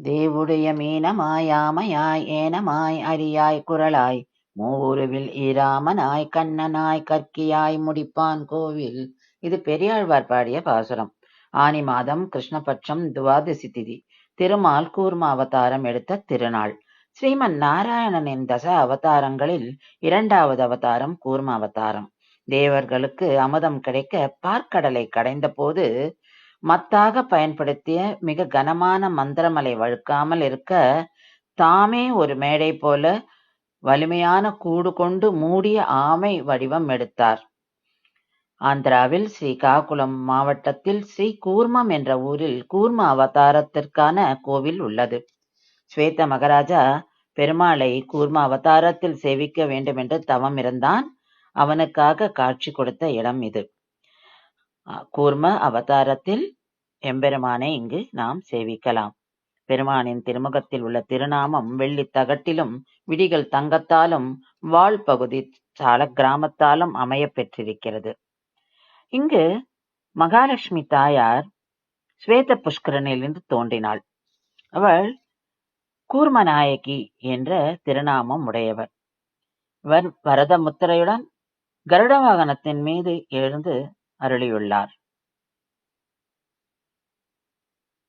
தேவுடைய மீனமாய் யாமையாய் ஏனமாய் அரியாய் குரலாய் மூவுருவில் ஈராமனாய் கண்ணனாய் கற்கியாய் முடிப்பான் கோவில். இது பெரியாழ்வார் பாடிய பாசுரம். ஆனி மாதம் கிருஷ்ணபட்சம் துவாதசி திதி. திருமால் கூர்ம அவதாரம் எடுத்த திருநாள். ஸ்ரீமன் நாராயணனின் தச அவதாரங்களில் இரண்டாவது அவதாரம் கூர்ம அவதாரம். தேவர்களுக்கு அமுதம் கிடைக்க பார்க்கடலை கடைந்த போது மத்தாக பயன்படுத்திய மிக கனமான மந்திரமலை வழுக்காமல் இருக்க தாமே ஒரு மேடை போல வலிமையான கூடு கொண்டு மூடிய ஆமை வடிவம் எடுத்தார். ஆந்திராவில் ஸ்ரீகாகுளம் மாவட்டத்தில் ஸ்ரீ கூர்மம் என்ற ஊரில் கூர்ம அவதாரத்திற்கான கோவில் உள்ளது. ஸ்வேத மகாராஜா பெருமாளை கூர்ம அவதாரத்தில் சேவிக்க வேண்டும் என்று தவம் இருந்தான். அவனுக்காக காட்சி கொடுத்த இடம் இது. கூர்ம அவதாரத்தில் எம்பெருமானை இங்கு நாம் சேவிக்கலாம். பெருமானின் திருமுகத்தில் உள்ள திருநாமம் வெள்ளித் தகட்டிலும் விடிகள் தங்கத்தாலும் வால் பகுதி சால கிராமத்தாலும் அமையப் பெற்றிருக்கிறது. இங்கு மகாலட்சுமி தாயார் ஸ்வேத புஷ்கரனிலிருந்து தோன்றினாள். அவள் கூர்மநாயகி என்ற திருநாமம் உடையவர். இவர் வரத முத்திரையுடன் கருட வாகனத்தின் மீது எழுந்து அருளியுள்ளார்.